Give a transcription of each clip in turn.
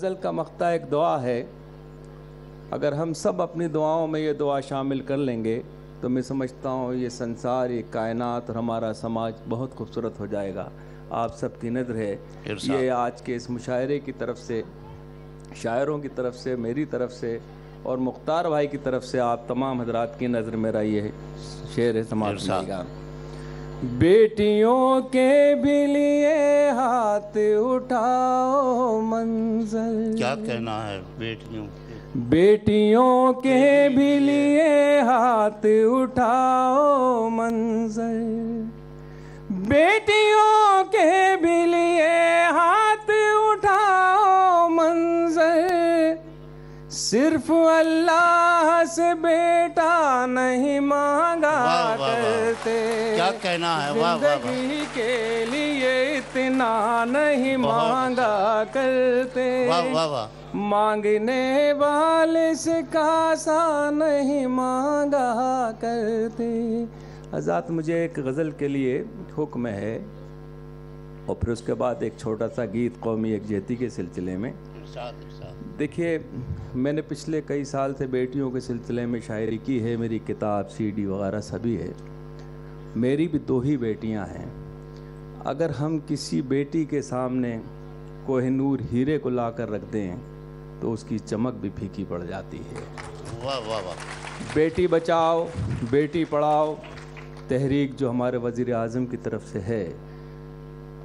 गज़ल का मक़ता एक दुआ है। अगर हम सब अपनी दुआओं में ये दुआ शामिल कर लेंगे तो मैं समझता हूँ ये संसार, ये कायनात और हमारा समाज बहुत खूबसूरत हो जाएगा। आप सबकी नज़र है ये आज के इस मुशायरे की तरफ से, शायरों की तरफ से, मेरी तरफ से और मुख्तार भाई की तरफ से आप तमाम हजरात की नज़र में ये शेर है, समाज जाएगा। बेटियों के भी लिए हाथ उठाओ मंज़र। क्या कहना है बेटियों के? बेटियों के भी लिए हाथ उठाओ मंज़र। बेटियों के भी लिए हाथ उठाओ मंज़र। सिर्फ अल्लाह से बेटा नहीं मांगा करते। क्या कहना है? वाह वाह। जिंदगी के लिए इतना नहीं मांगा करते। वाह वाह वाह। मांगने वाले से कासा नहीं मांगा करते। हज़रात, मुझे एक गज़ल के लिए हुक्म है और फिर उसके बाद एक छोटा सा गीत कौमी यकजहती के सिलसिले में। देखिए, मैंने पिछले कई साल से बेटियों के सिलसिले में शायरी की है, मेरी किताब, सीडी वगैरह सभी है। मेरी भी 2 ही बेटियां हैं। अगर हम किसी बेटी के सामने कोहिनूर हीरे को ला कर रख दें तो उसकी चमक भी फीकी पड़ जाती है। वाह वाह वाह। बेटी बचाओ, बेटी पढ़ाओ तहरीक जो हमारे वज़ीर आज़म की तरफ से है,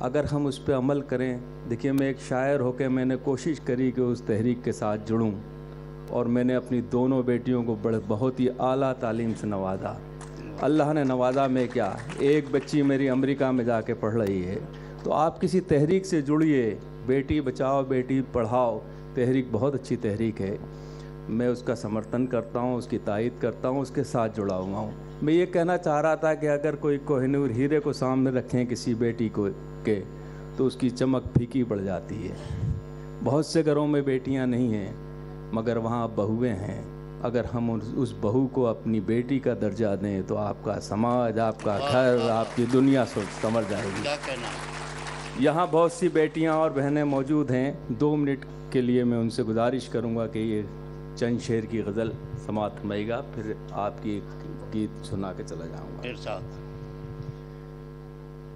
अगर हम उस पर अमल करें। देखिए, मैं एक शायर होकर मैंने कोशिश करी कि उस तहरीक के साथ जुड़ूं और मैंने अपनी दोनों बेटियों को बहुत ही आला तालीम से नवाजा। अल्लाह ने नवाजा में क्या, एक बच्ची मेरी अमेरिका में जाके पढ़ रही है। तो आप किसी तहरीक से जुड़िए, बेटी बचाओ बेटी पढ़ाओ तहरीक बहुत अच्छी तहरीक है। मैं उसका समर्थन करता हूँ, उसकी तायद करता हूँ, उसके साथ जुड़ा हुआ हूँ। मैं ये कहना चाह रहा था कि अगर कोई कोहिनूर हीरे को सामने रखें किसी बेटी को के, तो उसकी चमक फीकी पड़ जाती है। बहुत से घरों में बेटियाँ नहीं हैं मगर वहाँ बहुएँ हैं। अगर हम उस बहू को अपनी बेटी का दर्जा दें तो आपका समाज, आपका घर, आपकी दुनिया सोच समझ जाएगी। क्या कहना? यहाँ बहुत सी बेटियाँ और बहनें मौजूद हैं। 2 मिनट के लिए मैं उनसे गुजारिश करूँगा कि ये चंद शेर की गज़ल समाअत फरमाइएगा, फिर आपकी गीत सुना के चला जाऊँगा।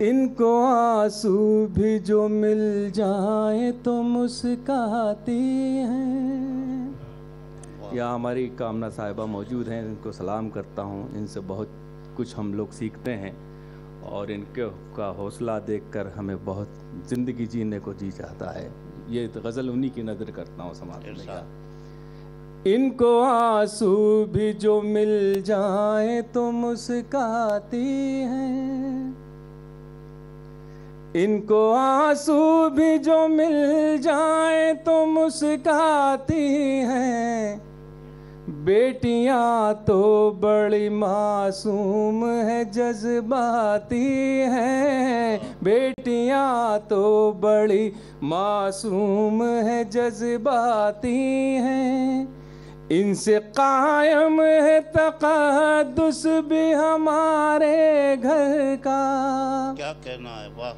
इनको आंसू भी जो मिल जाए तो मुस्काती हैं। यहाँ हमारी कामना साहिबा मौजूद हैं, इनको सलाम करता हूँ। इनसे बहुत कुछ हम लोग सीखते हैं और इनके का हौसला देखकर हमें बहुत ज़िंदगी जीने को जी चाहता है। ये गज़ल उन्हीं की नज़र करता हूँ समाज में। इनको आंसू भी जो मिल जाए तो मुस्काती हैं। इनको आंसू भी जो मिल जाए तो मुस्काती हैं। बेटियां तो बड़ी मासूम है जज्बाती हैं। बेटियां तो बड़ी मासूम है जज्बाती हैं। इनसे कायम है तक़द्दुस भी हमारे घर का। क्या कहना है? वाह।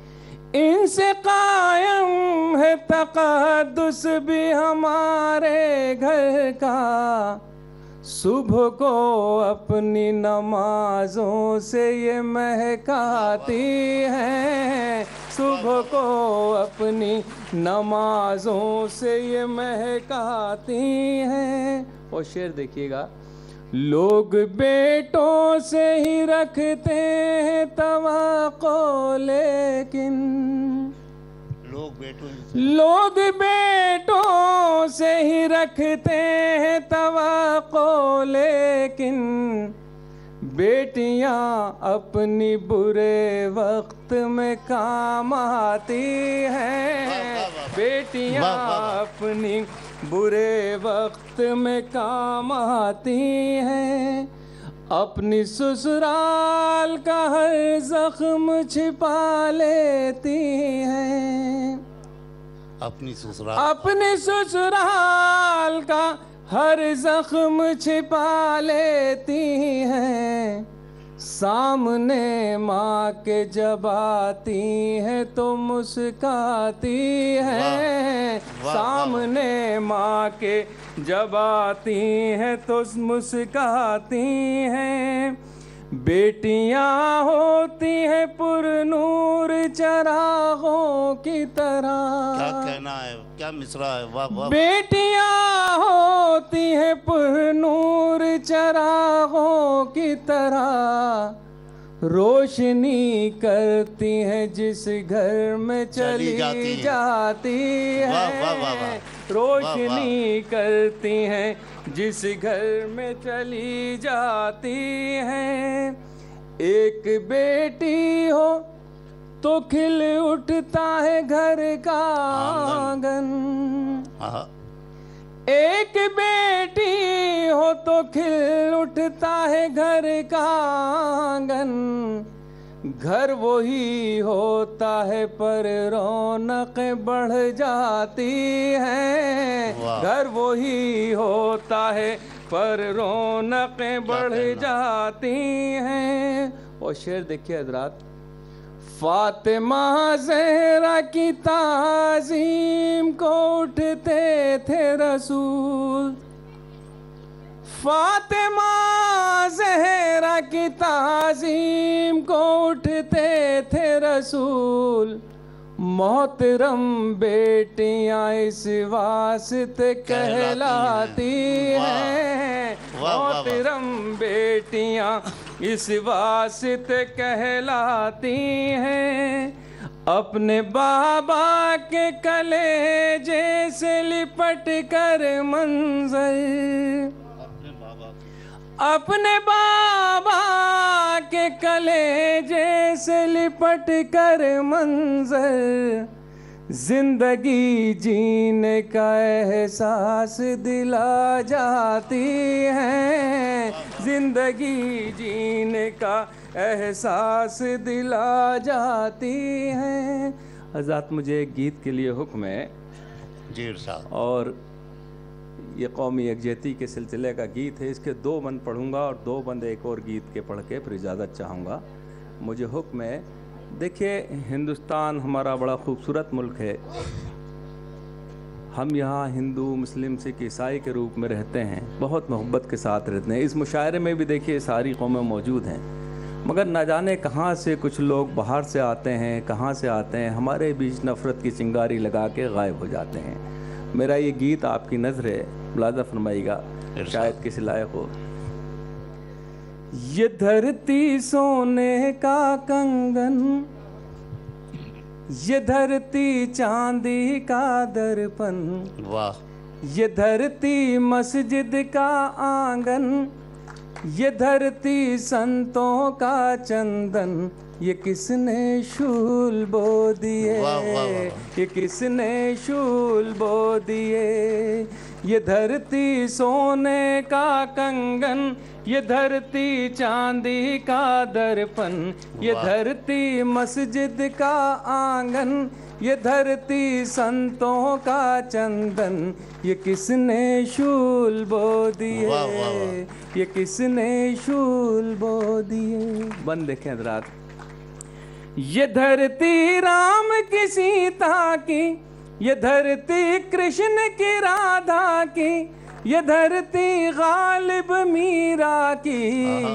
इनसे कायम है तक़द्दुस भी हमारे घर का। सुबह को अपनी नमाजों से ये महकाती हैं। सुबह को अपनी नमाजों से ये महकाती हैं। और शेर देखिएगा, लोग बेटों से ही रखते हैं तवक्को लेकिन लोग बेटों से ही रखते हैं तवक्को लेकिन बेटियां अपनी बुरे वक्त में काम आती हैं। बेटियां अपनी बुरे वक्त में काम आती हैं। अपनी ससुराल का हर जख्म छिपा लेती हैं। अपनी ससुराल का हर जख्म छिपा लेती हैं। सामने माँ के जब आती है तो मुस्काती है। सामने माँ के जब आती है तो मुस्काती हैं। बेटियां होती हैं पुरनूर चरागों की तरह। क्या कहना है, क्या मिसरा है, वाह वाह। बेटियां होती हैं पुरनूर चरागों की तरह। रोशनी करती हैं जिस घर में चली जाती है। वाह वाह वाह। रोशनी करती हैं जिस घर में चली जाती हैं। एक बेटी हो तो खिल उठता है घर का आंगन। एक बेटी हो तो खिल उठता है घर का आंगन। घर वही होता है पर रौनक बढ़ जाती है। घर वही होता है पर रौनक बढ़ जाती हैं। और शेर देखिए हज़रात, फातिमा ज़हरा की ताज़ीम को उठते थे रसूल। फातिमा ज़हरा की ताज़ीम को उठते थे रसूल। मोहतरम बेटियां इस वास्ते कहलाती हैं। मोहतरम बेटियां इस वास्ते कहलाती हैं। अपने बाबा के कलेजे से लिपट कर मंजर। अपने बाबा के कलेजे से लिपट कर मंजर। जिंदगी जीने का एहसास दिला जाती है। जिंदगी जीने का एहसास दिला जाती है। हज़रत मुझे एक गीत के लिए हुक्म है जी साहब, और ये कौमी यकजहती के सिलसिले का गीत है। इसके 2 बंद पढ़ूंगा और 2 बंद एक और गीत के पढ़ के फिर इजाज़त चाहूँगा। मुझे हुक्म है, देखिए हिंदुस्तान हमारा बड़ा खूबसूरत मुल्क है। हम यहाँ हिंदू मुस्लिम सिख ईसाई के रूप में रहते हैं, बहुत मोहब्बत के साथ रहते हैं। इस मुशायरे में भी देखिए सारी कौमें मौजूद हैं, मगर न जाने कहाँ से कुछ लोग बाहर से आते हैं, कहाँ से आते हैं, हमारे बीच नफ़रत की चिंगारी लगा के गायब हो जाते हैं। मेरा ये गीत आपकी नज़र है, मुलाज़ा फरमाइएगा, शायद किसी लायक हो। ये धरती सोने का कंगन, ये धरती चांदी का दर्पण, वाह। ये धरती मस्जिद का आंगन, ये धरती संतों का चंदन, ये किसने शूल बो दिए, ये किसने शूल बो दिए। ये धरती सोने का कंगन, ये धरती चांदी का दर्पण, ये धरती मस्जिद का आंगन, ये धरती संतों का चंदन, ये किसने शूल बो दिए, ये किसने शूल बो दिए। बंद देखें हज़रात, ये धरती राम की सीता की, ये धरती कृष्ण की राधा की, ये धरती गालिब मीरा की,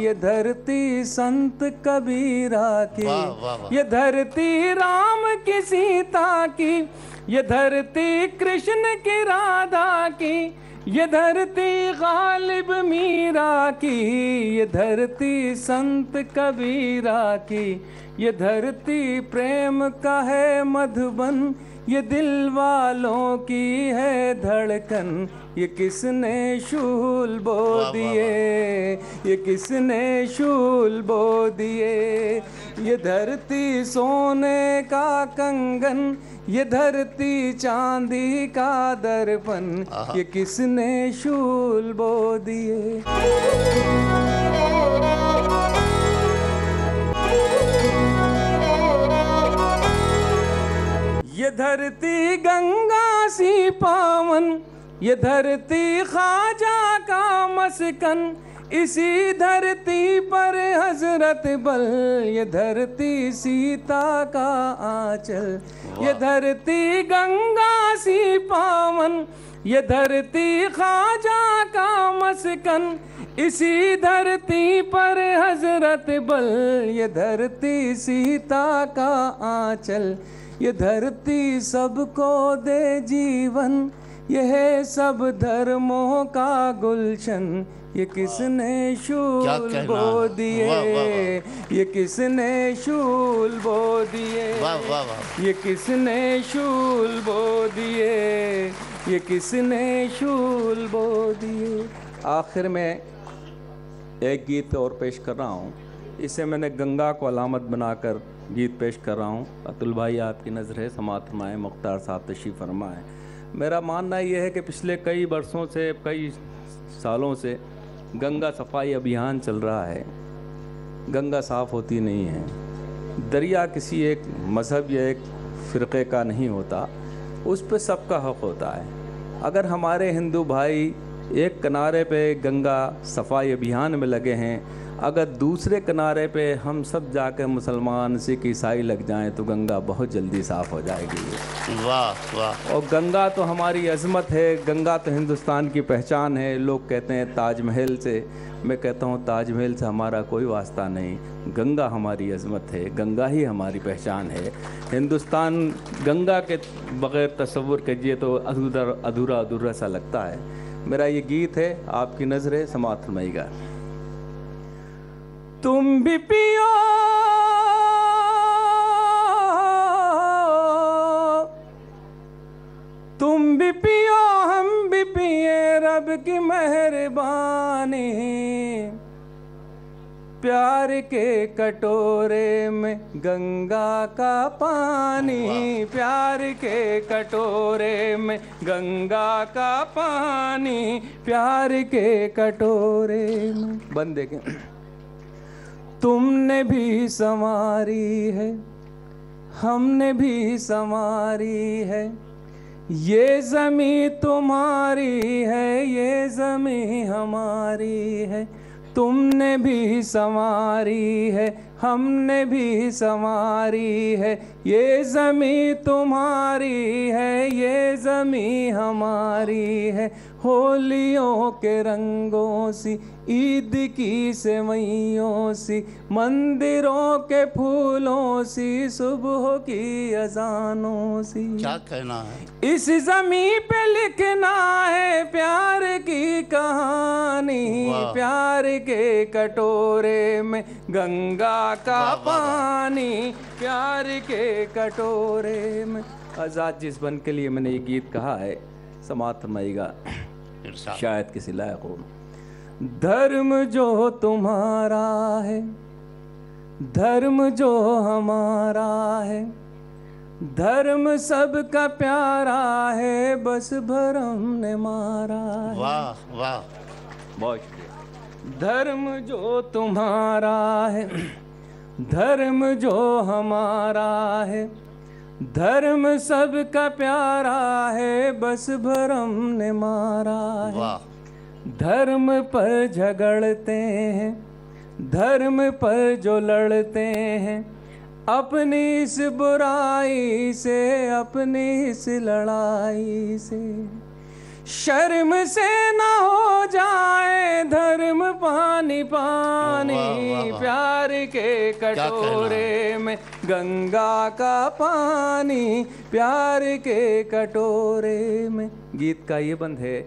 ये धरती संत कबीरा की, ये धरती राम की सीता की, ये धरती कृष्ण की राधा की, ये धरती गालिब मीरा की, ये धरती संत कबीरा की, ये धरती प्रेम का है मधुबन, ये दिल वालों की है धड़कन, ये किसने शूल बो दिए, ये किसने शूल बो दिए। ये धरती सोने का कंगन, ये धरती चांदी का दर्पण, ये किसने शूल बो दिए। ये धरती गंगा सी पावन, ये धरती ख्वाजा का मस्कन, इसी धरती पर हजरत हजरत बल, ये धरती सीता का आंचल, ये धरती गंगा सी पावन, ये धरती ख्वाजा का मस्कन, इसी धरती पर हजरत बल, ये धरती सीता का आंचल, ये धरती सबको दे जीवन, यह सब धर्मों का गुलशन, ये किसने शूल बो दिए, ये किसने शूल बो दिए, ये किसने शूल बो दिए, ये किसने शूल बो दिए। आखिर में एक गीत और पेश कर रहा हूँ, इसे मैंने गंगा को अलामत बनाकर गीत पेश कर रहा हूँ। अतुल भाई आपकी नज़र है, समात फरमाएं, मुख्तार साहब तशरीफ़ फरमाएं। मेरा मानना यह है कि पिछले कई वर्षों से, कई सालों से गंगा सफाई अभियान चल रहा है। गंगा साफ़ होती नहीं है। दरिया किसी एक मज़हब या एक फ़िरक़े का नहीं होता, उस पर सबका हक़ होता है। अगर हमारे हिंदू भाई एक किनारे पे गंगा सफाई अभियान में लगे हैं, अगर दूसरे किनारे पे हम सब जाकर मुसलमान, सिख, ईसाई लग जाएं तो गंगा बहुत जल्दी साफ़ हो जाएगी। वाह वाह। और गंगा तो हमारी अज़मत है, गंगा तो हिंदुस्तान की पहचान है। लोग कहते हैं ताजमहल से, मैं कहता हूँ ताजमहल से हमारा कोई वास्ता नहीं, गंगा हमारी अज़मत है, गंगा ही हमारी पहचान है। हिंदुस्तान गंगा के बग़ैर तसव्वुर कीजिए तो अधूरा अधूरा सा लगता है। मेरा ये गीत है, आपकी नज़रें समात फरमाइएगा। तुम भी पियो, तुम भी पियो, हम भी पिए, रब की मेहरबानी, प्यार के कटोरे में गंगा का पानी, प्यार के कटोरे में गंगा का पानी, प्यार के कटोरे में। बंदे के तुमने भी संवारी है, हमने भी संवारी है, ये ज़मीं तुम्हारी है, ये ज़मीं हमारी है। तुमने भी संवारी है, हमने भी संवारी है, ये ज़मीं तुम्हारी है, ये ज़मीं हमारी है। होलियों के रंगों सी, ईद की सेवइयों सी, मंदिरों के फूलों सी, सुबह की अजानों सी। क्या कहना है? इस ज़मीं पे लिखना है प्यार की कहानी, प्यार के कटोरे में गंगा का पानी, प्यार के कटोरे में। आज़ाद जिस बन के लिए मैंने ये गीत कहा है, समात फरमाइएगा, शायद किसी लायक हो। धर्म जो तुम्हारा है, धर्म जो हमारा है, धर्म सबका प्यारा है, बस भरम ने मारा है। वाह वाह, बहुत शुक्रिया। धर्म जो तुम्हारा है, धर्म जो हमारा है, धर्म सबका प्यारा है, बस भरम ने मारा है। वाह। धर्म पर झगड़ते हैं, धर्म पर जो लड़ते हैं, अपनी इस बुराई से, अपनी इस लड़ाई से, शर्म से ना हो जाए धर्म पानी पानी, प्यार के कटोरे में गंगा का पानी, प्यार के कटोरे में। गीत का ये बंद है,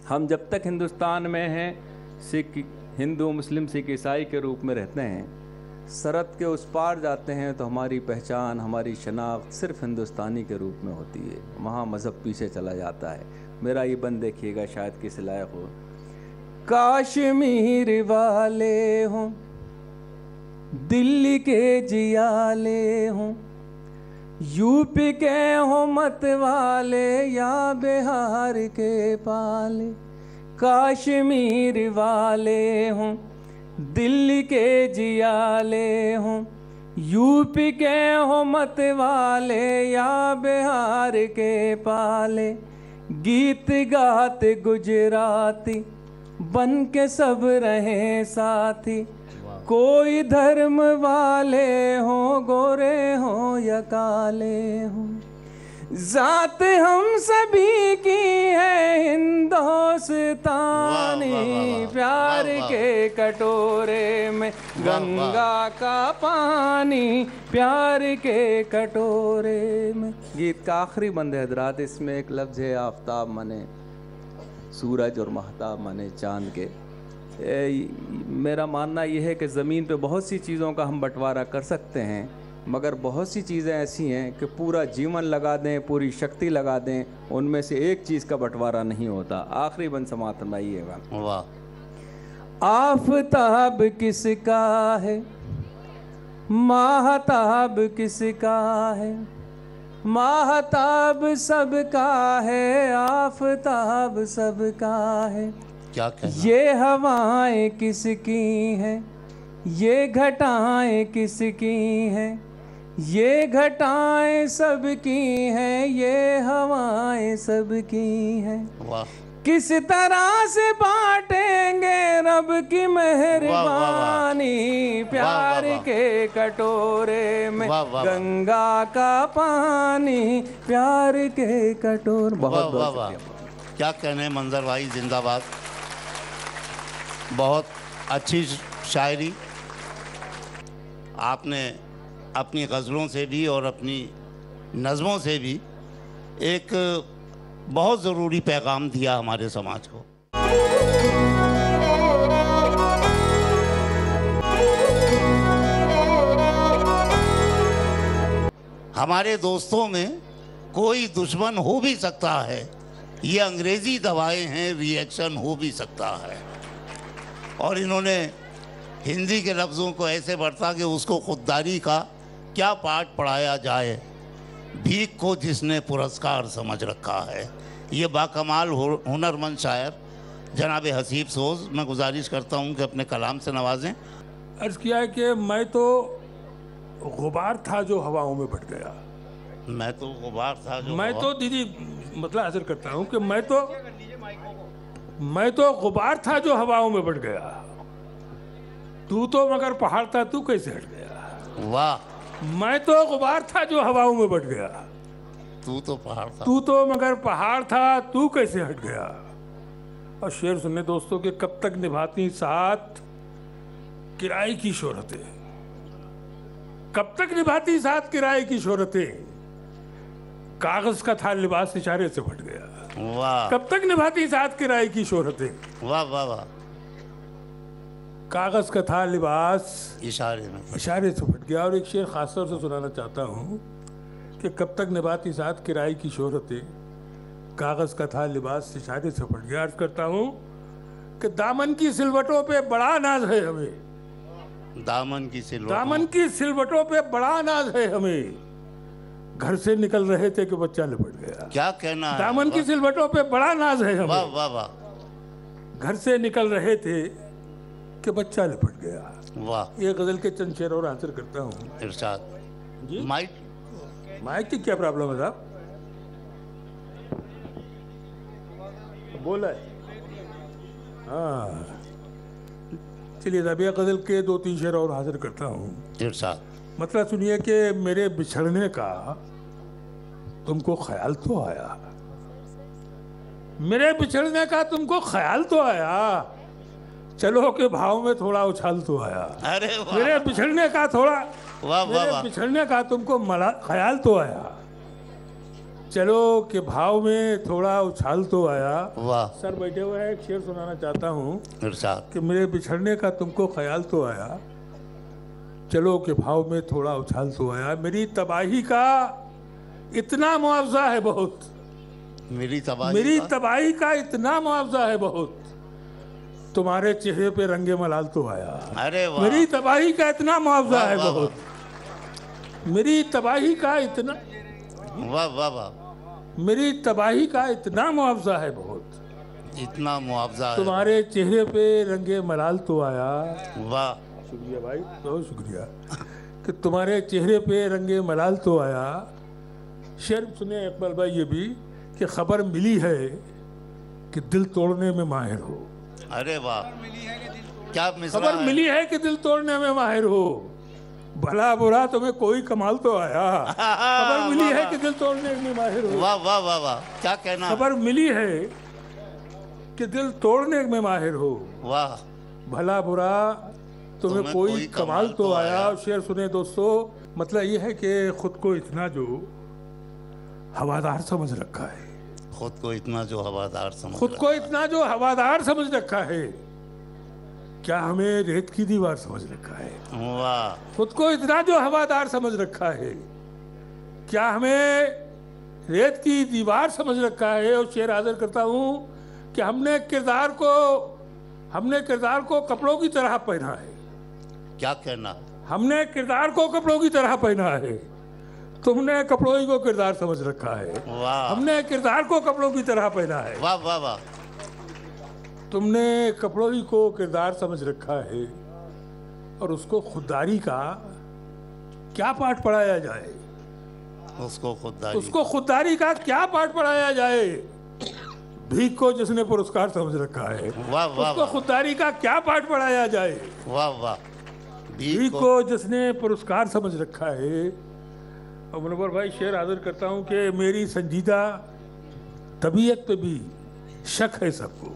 हम जब तक हिंदुस्तान में हैं, सिख, हिंदू, मुस्लिम, सिख, ईसाई के रूप में रहते हैं, सरहद के उस पार जाते हैं तो हमारी पहचान, हमारी शनाख्त सिर्फ हिंदुस्तानी के रूप में होती है, वहाँ मज़हब पीछे चला जाता है। मेरा ये बंद देखिएगा, शायद किसी लायक हो। काश्मीर वाले हों, दिल्ली के जियाले हों, यूपी के हों मत वाले, या बिहार के पाले, काश्मीर वाले हों, दिल्ली के जियाले हों, यूपी के हों मत वाले, या बिहार के पाले, गीत गाते गुजराती, बन के सब रहे साथी, कोई धर्म वाले हो, गोरे हो या काले हो, जात हम सभी की है हिंदुस्तानी, प्यार के कटोरे में गंगा का पानी, प्यार के कटोरे में। गीत का आखिरी बंद है हजरात, इसमें एक लफ्ज़ है आफताब मने सूरज और महताब मने चांद के। मेरा मानना यह है कि ज़मीन पे बहुत सी चीज़ों का हम बंटवारा कर सकते हैं, मगर बहुत सी चीज़ें ऐसी हैं कि पूरा जीवन लगा दें, पूरी शक्ति लगा दें, उनमें से एक चीज़ का बंटवारा नहीं होता। आखिरी बंद समात फरमाइएगा। वाह। आफताब किसका है, महताब किसका है, महताब सबका है, आफताब सबका है। क्या कहना? ये हवाएं किसकी हैं, ये घटाएं किसकी हैं, ये घटाएं सबकी हैं, ये हवाएं सबकी हैं। वाह। किस तरह से बांटेंगे रब की मेहरबानी, प्यार के कटोरे में गंगा का पानी, प्यार के कटोरे। बहुत बहुत क्या कहने मंजर भाई, जिंदाबाद। बहुत अच्छी शायरी आपने अपनी गज़लों से भी और अपनी नज़मों से भी एक बहुत ज़रूरी पैगाम दिया हमारे समाज को। हमारे दोस्तों में कोई दुश्मन हो भी सकता है, ये अंग्रेज़ी दवाएं हैं, रिएक्शन हो भी सकता है। और इन्होंने हिंदी के लफ्ज़ों को ऐसे बरता कि उसको खुददारी का क्या पाठ पढ़ाया जाए, भीख को जिसने पुरस्कार समझ रखा है। ये बाकमाल हुनरमंद शायर जनाब हसीब सोज, मैं गुजारिश करता हूँ कि अपने कलाम से नवाजें। अर्ज़ किया है कि मैं तो गुबार था जो हवाओं में बट गया। मैं तो गुबार था जो, मैं तो दीदी मतलब हाजिर करता हूँ कि मैं तो गुबार था जो हवाओं में बट गया, तू तो मगर पहाड़ था, तू कैसे हट गया। वाह। मैं तो गुबार था जो हवाओं में बट गया, तू तो पहाड़ था, तू तो मगर पहाड़ था, तू कैसे हट गया। और शेर सुनने दोस्तों के, कब तक निभाती साथ किराए की शोहरतें, कब तक निभाती साथ किराए की शोहरतें, कागज का था लिबास इशारे से फट गया। वाह। कब तक निभाती साथ किराए की शोहरतें। वाह वाह वाह। कागज का था लिबास इशारे से फट गया। और एक शेर खास तौर से सुनाना चाहता हूँ कि कब तक निभाती साथ किराए की शोहरतें, कागज का था लिबास इशारे से फट गया। अर्ज करता हूँ कि दामन की सिलवटों पे बड़ा नाज है हमें, दामन की सिलवटों पे बड़ा नाज है हमें, घर से निकल रहे थे कि बच्चा लिपट गया। क्या कहना है? दामन की सिलवटों पे बड़ा नाज है हमें, वाह वाह वाह। घर से निकल रहे थे कि बच्चा लिपट गया। वाह। ये गजल के चंद शेर और हाजिर करता हूँ। इरशाद। जी माइक की क्या प्रॉब्लम है साहब? बोला है। हाँ चलिए साहब, ये गजल के 2-3 शेर और हाजिर करता हूँ। इरशाद। मतलब सुनिए कि मेरे बिछड़ने का तुमको ख्याल तो आया, मेरे बिछड़ने का तुमको ख्याल तो आया, चलो के भाव में थोड़ा उछाल तो आया। अरे वाह। मेरे बिछड़ने का थोड़ा, वाह वाह वाह। बिछड़ने का तुमको ख्याल तो आया, चलो के भाव में थोड़ा उछाल तो आया। वाह। सर बैठे हुए हैं, एक शेर सुनाना चाहता हूँ इरशाद। कि मेरे बिछड़ने का तुमको ख्याल तो आया, चलो के भाव में थोड़ा उछाल तो आया, मेरी तबाही का इतना मुआवजा है बहुत, मेरी तबाही का इतना मुआवजा है बहुत, तुम्हारे चेहरे पे रंगे मलाल तो आया। अरे वाह। मेरी तबाही का इतना मुआवजा है बहुत, मेरी तबाही का इतना, वाह वाह वाह, मेरी तबाही का इतना मुआवजा है बहुत, इतना मुआवजा है, तुम्हारे चेहरे पे रंगे मलाल तो आया। वाह। शुक्रिया भाई, बहुत शुक्रिया कि तुम्हारे चेहरे पे रंगे मलाल तो आया। शेर सुने इकबाल भाई ये भी कि खबर मिली है कि दिल तोड़ने में माहिर हो, अरे वाह, क्या मिसरा खबर है। मिली है कि दिल तोड़ने में माहिर हो, भला बुरा तुम्हें कोई कमाल तो आया। खबर मिली है कि दिल तोड़ने में माहिर हो। वाह वाह वाह वाह, क्या कहना। खबर मिली है कि दिल तोड़ने में माहिर हो, वाह, भला बुरा तुम्हें कोई कमाल तो आया। शेर सुने दोस्तों, मतलब ये है कि खुद को इतना जो हवादार समझ रखा है, खुद को इतना जो हवादार समझ खुद को इतना जो हवादार समझ रखा है, क्या हमें रेत की दीवार समझ रखा है। वाह, खुद को इतना जो हवादार समझ रखा है, क्या हमें रेत की दीवार समझ रखा है। और शेर हाजिर करता हूँ कि हमने किरदार को कपड़ों की तरह पहना है। क्या कहना। हमने किरदार को कपड़ों की तरह पहना है, तुमने कपड़ों ही को किरदार समझ रखा है। वाह, हमने किरदार को कपड़ों की तरह पहना है, वाह वाह वाह, तुमने कपड़ों ही को किरदार समझ रखा है। और उसको खुददारी का क्या पाठ पढ़ाया जाए, उसको खुददारी का क्या पाठ पढ़ाया जाए। भीख को जिसने पुरस्कार समझ रखा है, वाह वाह, उसको खुददारी का क्या पाठ पढ़ाया जाए। वाह वाह, भीख को जिसने पुरस्कार समझ रखा है। और मुनव्वर भाई, शेर हाजिर करता हूँ कि मेरी संजीदा तबीयत पे भी शक है सबको।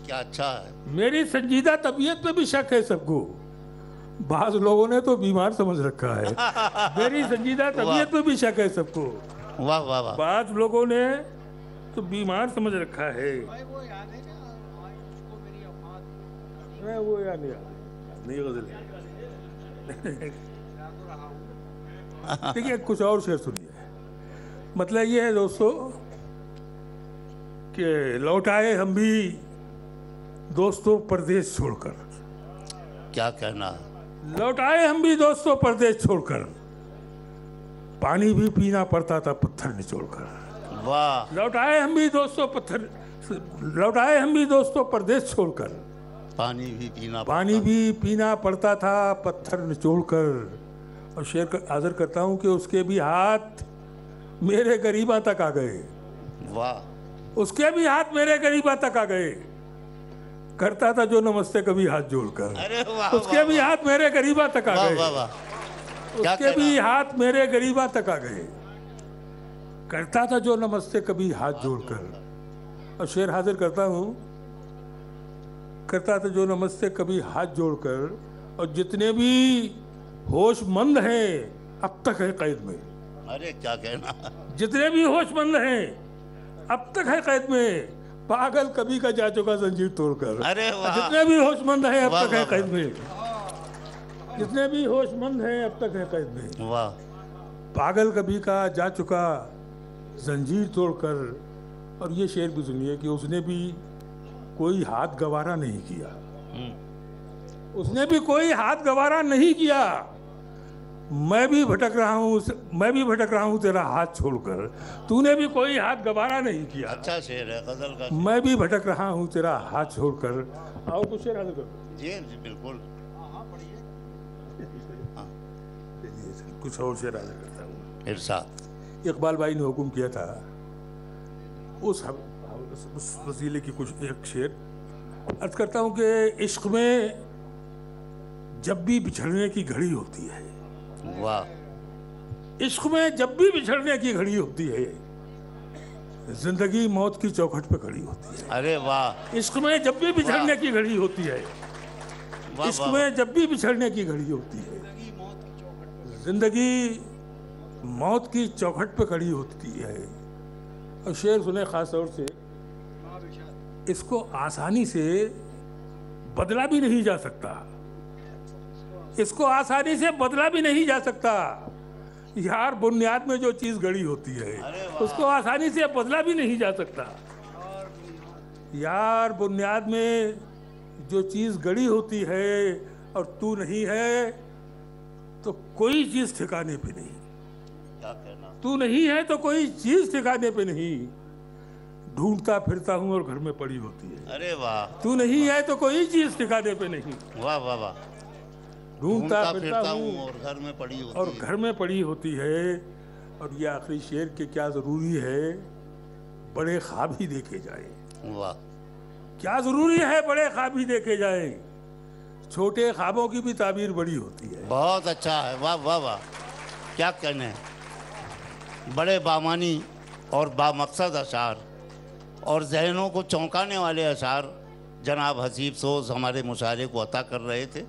क्या अच्छा है। मेरी संजीदा तबीयत पे भी शक है सबको, बाज लोगों ने तो बीमार समझ रखा है। मेरी संजीदा तबीयत पे भी शक है सबको, वाह वाह वाह, बाज लोगों ने तो बीमार समझ रखा है। वो याद नहीं गजल देखिए, कुछ और शेर सुनिए। मतलब ये है दोस्तों कि लौट आए हम भी दोस्तों परदेश छोड़कर। क्या कहना। लौट आए हम भी दोस्तों परदेश छोड़कर, पानी भी पीना पड़ता था पत्थर निचोड़कर। वाह, लौट आए हम भी दोस्तों परदेश छोड़कर, पानी भी पीना पड़ता था पत्थर निचोड़कर। और शेर हाजिर करता हूँ कि उसके भी हाथ मेरे गरीबा तक आ गए। वाह, उसके भी हाथ मेरे गरीबा तक आ गए, करता था जो नमस्ते कभी हाथ जोड़कर। अरे वाह, उसके भी हाथ मेरे गरीबा तक आ गए, वाह वाह, उसके भी हाथ मेरे गरीबा तक आ गए, करता था जो नमस्ते कभी हाथ जोड़कर। और शेर हाजिर करता हूँ, करता था जो नमस्ते कभी हाथ जोड़कर। और जितने भी होशमंद हैं अब तक है कैद में। अरे क्या कहना। जितने भी होशमंद हैं अब तक है कैद में, पागल कभी का जा चुका जंजीर तोड़कर। अरे वाह, जितने भी होशमंद हैं अब वाह, तक है वाह, कैद में, जितने भी होशमंद हैं अब तक है कैद में। वाह, पागल कभी का जा चुका जंजीर तोड़कर। और ये शेर भी सुनिए कि उसने भी कोई हाथ गवारा नहीं किया, उसने भी कोई हाथ गवारा नहीं किया। मैं भी भटक रहा हूँ तेरा हाथ छोड़कर, तूने भी कोई हाथ गवारा नहीं किया। अच्छा शेर है गजल का। मैं भी भटक रहा हूँ तेरा हाथ छोड़कर। आओ कुछ शेर हाजिर करो। जी जी बिल्कुल। कुछ और शेर हाजिर करता हूँ। इरशाद। इकबाल भाई ने हुक्म किया था, उस वसीले की कुछ एक शेर अर्ज करता हूँ कि इश्क में जब भी बिछड़ने की घड़ी होती है, वाह, इश्क में जब भी बिछड़ने की घड़ी होती है, जिंदगी मौत की चौखट पे खड़ी होती है। अरे वाह, इश्क में जब भी बिछड़ने की घड़ी होती है, वाह, इश्क में जब भी बिछड़ने की घड़ी होती है, जिंदगी मौत की चौखट पे खड़ी होती है। और शेर सुने खास तौर से, इसको आसानी से बदला भी नहीं जा सकता, इसको आसानी से बदला भी नहीं जा सकता। यार बुनियाद में जो चीज गड़ी होती है उसको आसानी से बदला भी नहीं जा सकता। यार बुनियाद में जो चीज गड़ी होती है और तू नहीं है तो कोई चीज ठिकाने पे नहीं। क्या कहना। तू नहीं है तो कोई चीज ठिकाने पे नहीं, ढूंढता फिरता हूँ और घर में पड़ी होती है। अरे वाह, तू नहीं है तो कोई चीज ठिकाने पे नहीं, वाह वाह वाह, ढूंढता फिरता हूँ और घर में पड़ी होती और है। घर में पड़ी होती है। और ये आखिरी शेर के क्या जरूरी है, बड़े ख्वाब ही देखे जाए, वाह, क्या जरूरी है बड़े ख्वाब ही देखे जाएं, छोटे ख्वाबों की भी ताबीर बड़ी होती है। बहुत अच्छा है, वाह वाह वाह, क्या कहने हैं। बड़े बामानी और बामकसद अशार और जहनों को चौंकाने वाले अशार जनाब हसीब सोज हमारे मुशायरे को अता कर रहे थे।